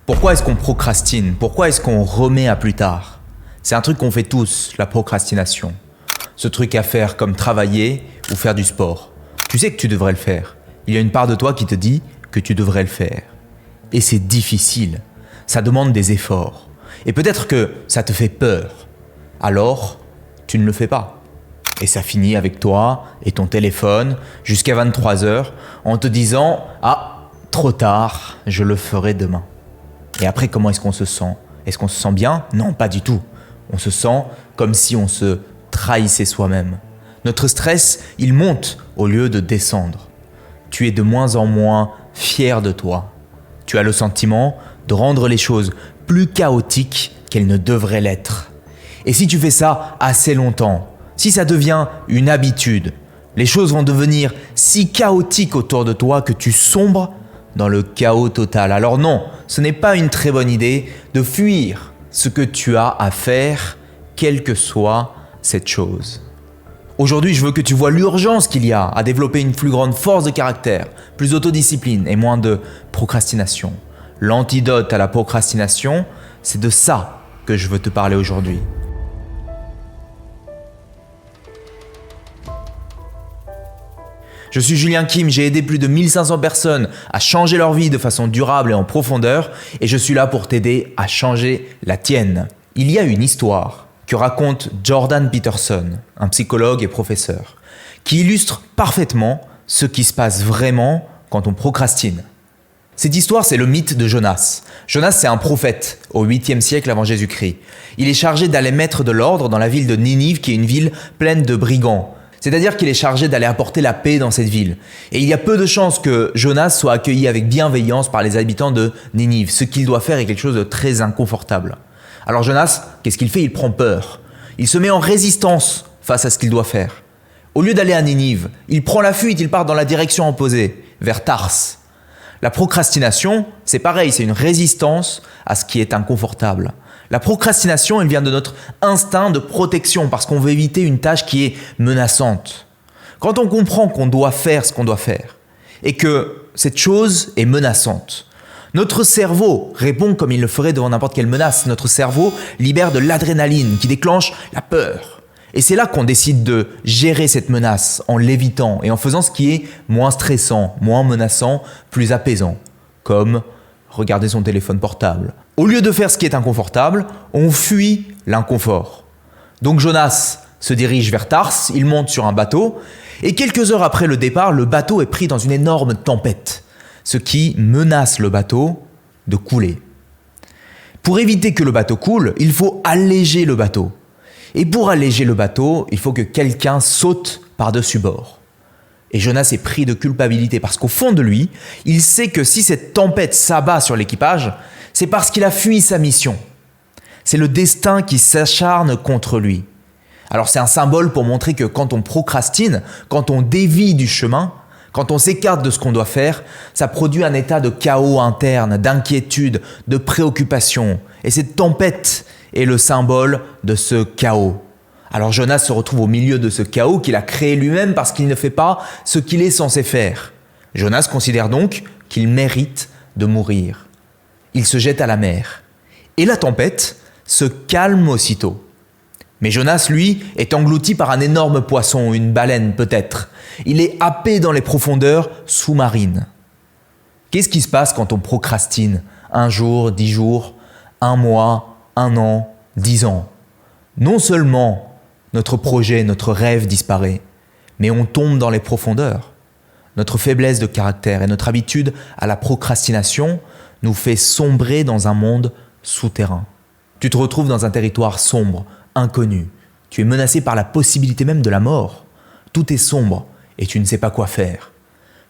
Pourquoi est-ce qu'on procrastine? Pourquoi est-ce qu'on remet à plus tard? C'est un truc qu'on fait tous, la procrastination. Ce truc à faire comme travailler ou faire du sport. Tu sais que tu devrais le faire. Il y a une part de toi qui te dit que tu devrais le faire. Et c'est difficile. Ça demande des efforts. Et peut-être que ça te fait peur. Alors, tu ne le fais pas. Et ça finit avec toi et ton téléphone jusqu'à 23h en te disant « Ah, trop tard, je le ferai demain ». Et après, comment est-ce qu'on se sent? Est-ce qu'on se sent bien? Non, pas du tout. On se sent comme si on se trahissait soi-même. Notre stress, il monte au lieu de descendre. Tu es de moins en moins fier de toi. Tu as le sentiment de rendre les choses plus chaotiques qu'elles ne devraient l'être. Et si tu fais ça assez longtemps, si ça devient une habitude, les choses vont devenir si chaotiques autour de toi que tu sombres dans le chaos total. Alors non, ce n'est pas une très bonne idée de fuir ce que tu as à faire, quelle que soit cette chose. Aujourd'hui, je veux que tu vois l'urgence qu'il y a à développer une plus grande force de caractère, plus d'autodiscipline et moins de procrastination. L'antidote à la procrastination, c'est de ça que je veux te parler aujourd'hui. Je suis Julien Kim, j'ai aidé plus de 1500 personnes à changer leur vie de façon durable et en profondeur et je suis là pour t'aider à changer la tienne. Il y a une histoire que raconte Jordan Peterson, un psychologue et professeur, qui illustre parfaitement ce qui se passe vraiment quand on procrastine. Cette histoire, c'est le mythe de Jonas. Jonas, c'est un prophète au 8e siècle avant Jésus-Christ. Il est chargé d'aller mettre de l'ordre dans la ville de Ninive, qui est une ville pleine de brigands. C'est-à-dire qu'il est chargé d'aller apporter la paix dans cette ville. Et il y a peu de chances que Jonas soit accueilli avec bienveillance par les habitants de Ninive. Ce qu'il doit faire est quelque chose de très inconfortable. Alors Jonas, qu'est-ce qu'il fait? Il prend peur. Il se met en résistance face à ce qu'il doit faire. Au lieu d'aller à Ninive, il prend la fuite, il part dans la direction opposée, vers Tars. La procrastination, c'est pareil, c'est une résistance à ce qui est inconfortable. La procrastination, elle vient de notre instinct de protection parce qu'on veut éviter une tâche qui est menaçante. Quand on comprend qu'on doit faire ce qu'on doit faire et que cette chose est menaçante, notre cerveau répond comme il le ferait devant n'importe quelle menace. Notre cerveau libère de l'adrénaline qui déclenche la peur. Et c'est là qu'on décide de gérer cette menace en l'évitant et en faisant ce qui est moins stressant, moins menaçant, plus apaisant, comme regarder son téléphone portable. Au lieu de faire ce qui est inconfortable, on fuit l'inconfort. Donc Jonas se dirige vers Tars, il monte sur un bateau et quelques heures après le départ, le bateau est pris dans une énorme tempête, ce qui menace le bateau de couler. Pour éviter que le bateau coule, il faut alléger le bateau. Et pour alléger le bateau, il faut que quelqu'un saute par-dessus bord. Et Jonas est pris de culpabilité parce qu'au fond de lui, il sait que si cette tempête s'abat sur l'équipage, c'est parce qu'il a fui sa mission. C'est le destin qui s'acharne contre lui. Alors c'est un symbole pour montrer que quand on procrastine, quand on dévie du chemin, quand on s'écarte de ce qu'on doit faire, ça produit un état de chaos interne, d'inquiétude, de préoccupation. Et cette tempête est le symbole de ce chaos. Alors Jonas se retrouve au milieu de ce chaos qu'il a créé lui-même parce qu'il ne fait pas ce qu'il est censé faire. Jonas considère donc qu'il mérite de mourir. Il se jette à la mer. Et la tempête se calme aussitôt. Mais Jonas, lui, est englouti par un énorme poisson, une baleine peut-être. Il est happé dans les profondeurs sous-marines. Qu'est-ce qui se passe quand on procrastine? 1 jour, 10 jours, 1 mois, 1 an, 10 ans. Non seulement notre projet, notre rêve disparaît, mais on tombe dans les profondeurs. Notre faiblesse de caractère et notre habitude à la procrastination nous fait sombrer dans un monde souterrain. Tu te retrouves dans un territoire sombre, inconnu. Tu es menacé par la possibilité même de la mort. Tout est sombre et tu ne sais pas quoi faire.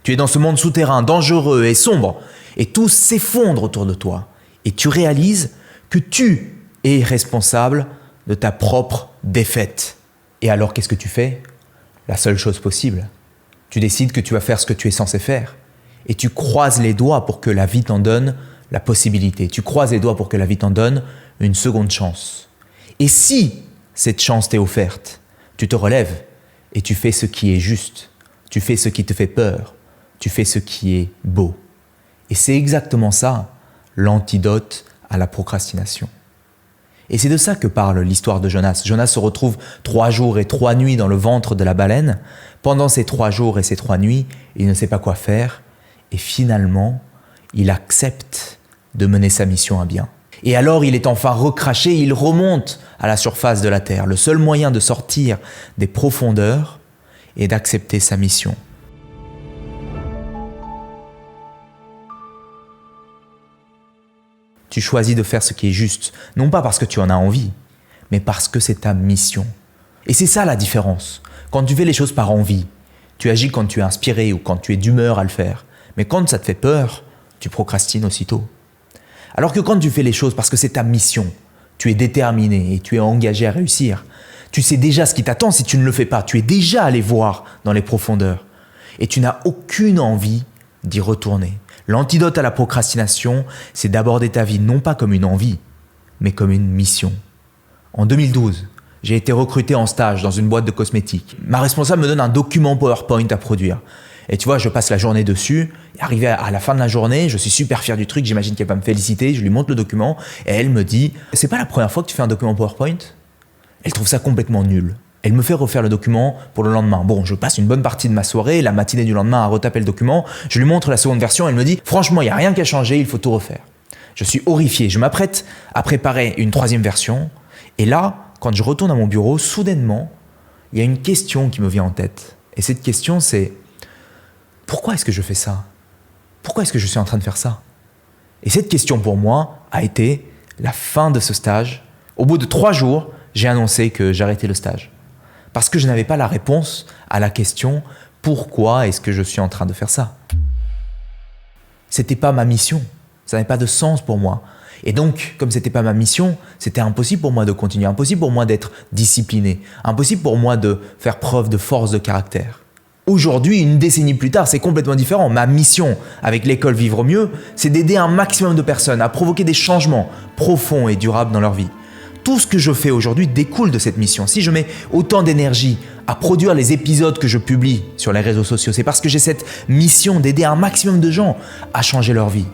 Tu es dans ce monde souterrain, dangereux et sombre, et tout s'effondre autour de toi. Et tu réalises que tu es responsable de ta propre défaite. Et alors, qu'est-ce que tu fais? La seule chose possible. Tu décides que tu vas faire ce que tu es censé faire. Et tu croises les doigts pour que la vie t'en donne la possibilité. Tu croises les doigts pour que la vie t'en donne une seconde chance. Et si cette chance t'est offerte, tu te relèves et tu fais ce qui est juste. Tu fais ce qui te fait peur. Tu fais ce qui est beau. Et c'est exactement ça, l'antidote à la procrastination. Et c'est de ça que parle l'histoire de Jonas. Jonas se retrouve 3 jours et 3 nuits dans le ventre de la baleine. Pendant ces 3 jours et ces 3 nuits, il ne sait pas quoi faire. Et finalement, il accepte de mener sa mission à bien. Et alors, il est enfin recraché, il remonte à la surface de la terre. Le seul moyen de sortir des profondeurs est d'accepter sa mission. Tu choisis de faire ce qui est juste, non pas parce que tu en as envie, mais parce que c'est ta mission. Et c'est ça la différence. Quand tu fais les choses par envie, tu agis quand tu es inspiré ou quand tu es d'humeur à le faire. Mais quand ça te fait peur, tu procrastines aussitôt. Alors que quand tu fais les choses parce que c'est ta mission, tu es déterminé et tu es engagé à réussir, tu sais déjà ce qui t'attend si tu ne le fais pas. Tu es déjà allé voir dans les profondeurs et tu n'as aucune envie d'y retourner. L'antidote à la procrastination, c'est d'aborder ta vie non pas comme une envie, mais comme une mission. En 2012, j'ai été recruté en stage dans une boîte de cosmétiques. Ma responsable me donne un document PowerPoint à produire. Et tu vois, je passe la journée dessus. Et arrivé à la fin de la journée, je suis super fier du truc. J'imagine qu'elle va me féliciter. Je lui montre le document et elle me dit « C'est pas la première fois que tu fais un document PowerPoint ?» Elle trouve ça complètement nul. Elle me fait refaire le document pour le lendemain. Bon, je passe une bonne partie de ma soirée, la matinée du lendemain à retaper le document. Je lui montre la seconde version. Elle me dit « Franchement, il n'y a rien qu'à changer, il faut tout refaire. » Je suis horrifié. Je m'apprête à préparer une 3e version. Et là, quand je retourne à mon bureau, soudainement, il y a une question qui me vient en tête. Et cette question, c'est « Pourquoi est-ce que je fais ça ? Pourquoi est-ce que je suis en train de faire ça ?» Et cette question pour moi a été la fin de ce stage. Au bout de 3 jours, j'ai annoncé que j'arrêtais le stage. Parce que je n'avais pas la réponse à la question « Pourquoi est-ce que je suis en train de faire ça ?» C'était pas ma mission. Ça n'avait pas de sens pour moi. Et donc, comme c'était pas ma mission, c'était impossible pour moi de continuer, impossible pour moi d'être discipliné, impossible pour moi de faire preuve de force de caractère. Aujourd'hui, une décennie plus tard, c'est complètement différent. Ma mission avec l'école Vivre Mieux, c'est d'aider un maximum de personnes à provoquer des changements profonds et durables dans leur vie. Tout ce que je fais aujourd'hui découle de cette mission. Si je mets autant d'énergie à produire les épisodes que je publie sur les réseaux sociaux, c'est parce que j'ai cette mission d'aider un maximum de gens à changer leur vie.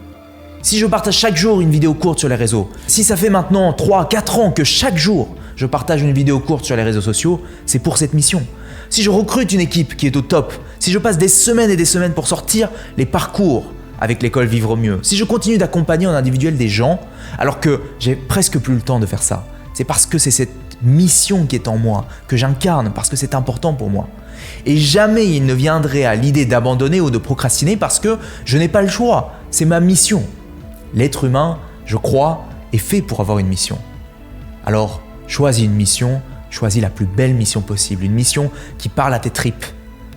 Si je partage chaque jour une vidéo courte sur les réseaux, si ça fait maintenant 3-4 ans que chaque jour je partage une vidéo courte sur les réseaux sociaux, c'est pour cette mission. Si je recrute une équipe qui est au top, si je passe des semaines et des semaines pour sortir les parcours avec l'école Vivre Mieux, si je continue d'accompagner en individuel des gens alors que j'ai presque plus le temps de faire ça, c'est parce que c'est cette mission qui est en moi, que j'incarne, parce que c'est important pour moi. Et jamais il ne viendrait à l'idée d'abandonner ou de procrastiner parce que je n'ai pas le choix, c'est ma mission. L'être humain, je crois, est fait pour avoir une mission. Alors, choisis une mission, choisis la plus belle mission possible, une mission qui parle à tes tripes.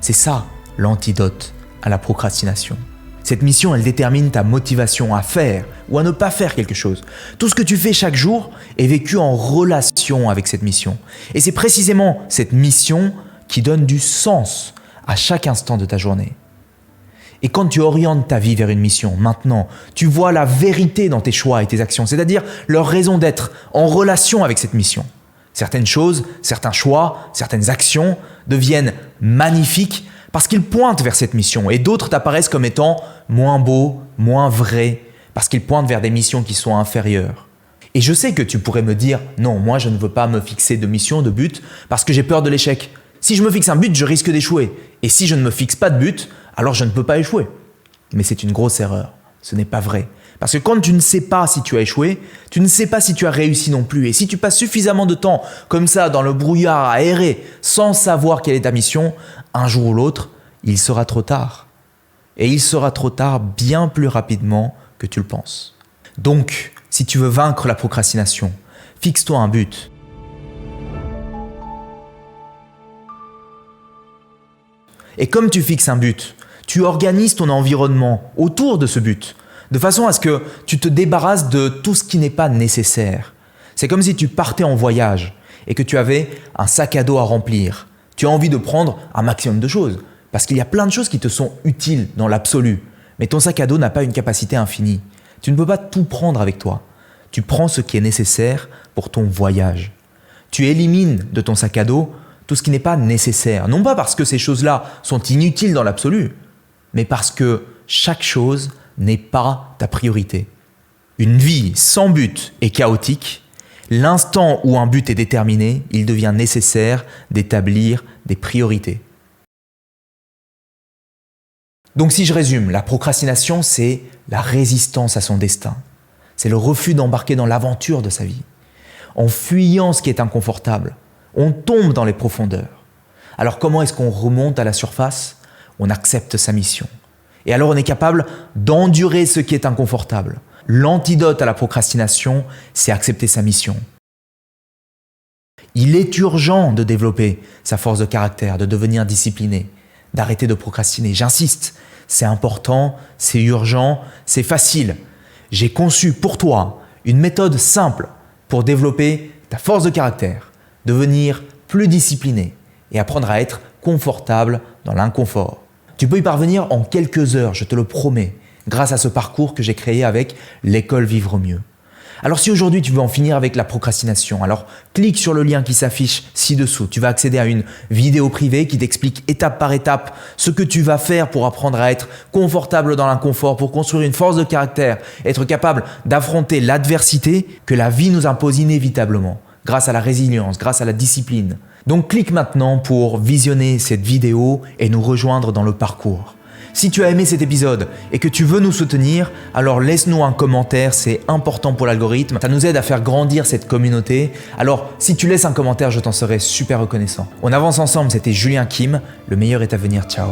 C'est ça l'antidote à la procrastination. Cette mission, elle détermine ta motivation à faire ou à ne pas faire quelque chose. Tout ce que tu fais chaque jour est vécu en relation avec cette mission. Et c'est précisément cette mission qui donne du sens à chaque instant de ta journée. Et quand tu orientes ta vie vers une mission, maintenant, tu vois la vérité dans tes choix et tes actions, c'est-à-dire leur raison d'être en relation avec cette mission. Certaines choses, certains choix, certaines actions deviennent magnifiques parce qu'ils pointent vers cette mission et d'autres t'apparaissent comme étant moins beaux, moins vrais, parce qu'ils pointent vers des missions qui sont inférieures. Et je sais que tu pourrais me dire « Non, moi je ne veux pas me fixer de mission, de but, parce que j'ai peur de l'échec. Si je me fixe un but, je risque d'échouer. Et si je ne me fixe pas de but, alors je ne peux pas échouer. » Mais c'est une grosse erreur. Ce n'est pas vrai. Parce que quand tu ne sais pas si tu as échoué, tu ne sais pas si tu as réussi non plus. Et si tu passes suffisamment de temps comme ça dans le brouillard à errer sans savoir quelle est ta mission, un jour ou l'autre, il sera trop tard. Et il sera trop tard bien plus rapidement que tu le penses. Donc, si tu veux vaincre la procrastination, fixe-toi un but. Et comme tu fixes un but, tu organises ton environnement autour de ce but, de façon à ce que tu te débarrasses de tout ce qui n'est pas nécessaire. C'est comme si tu partais en voyage et que tu avais un sac à dos à remplir. Tu as envie de prendre un maximum de choses, parce qu'il y a plein de choses qui te sont utiles dans l'absolu. Mais ton sac à dos n'a pas une capacité infinie. Tu ne peux pas tout prendre avec toi. Tu prends ce qui est nécessaire pour ton voyage. Tu élimines de ton sac à dos tout ce qui n'est pas nécessaire. Non pas parce que ces choses-là sont inutiles dans l'absolu, mais parce que chaque chose n'est pas ta priorité. Une vie sans but est chaotique. L'instant où un but est déterminé, il devient nécessaire d'établir des priorités. Donc si je résume, la procrastination, c'est la résistance à son destin. C'est le refus d'embarquer dans l'aventure de sa vie. En fuyant ce qui est inconfortable, on tombe dans les profondeurs. Alors comment est-ce qu'on remonte à la surface? On accepte sa mission. Et alors on est capable d'endurer ce qui est inconfortable. L'antidote à la procrastination, c'est accepter sa mission. Il est urgent de développer sa force de caractère, de devenir discipliné, d'arrêter de procrastiner. J'insiste, c'est important, c'est urgent, c'est facile. J'ai conçu pour toi une méthode simple pour développer ta force de caractère, devenir plus discipliné et apprendre à être confortable dans l'inconfort. Tu peux y parvenir en quelques heures, je te le promets, grâce à ce parcours que j'ai créé avec l'école Vivre Mieux. Alors si aujourd'hui tu veux en finir avec la procrastination, alors clique sur le lien qui s'affiche ci-dessous. Tu vas accéder à une vidéo privée qui t'explique étape par étape ce que tu vas faire pour apprendre à être confortable dans l'inconfort, pour construire une force de caractère, être capable d'affronter l'adversité que la vie nous impose inévitablement, grâce à la résilience, grâce à la discipline. Donc clique maintenant pour visionner cette vidéo et nous rejoindre dans le parcours. Si tu as aimé cet épisode et que tu veux nous soutenir, alors laisse-nous un commentaire, c'est important pour l'algorithme. Ça nous aide à faire grandir cette communauté. Alors si tu laisses un commentaire, je t'en serai super reconnaissant. On avance ensemble, c'était Julien Kim. Le meilleur est à venir, ciao.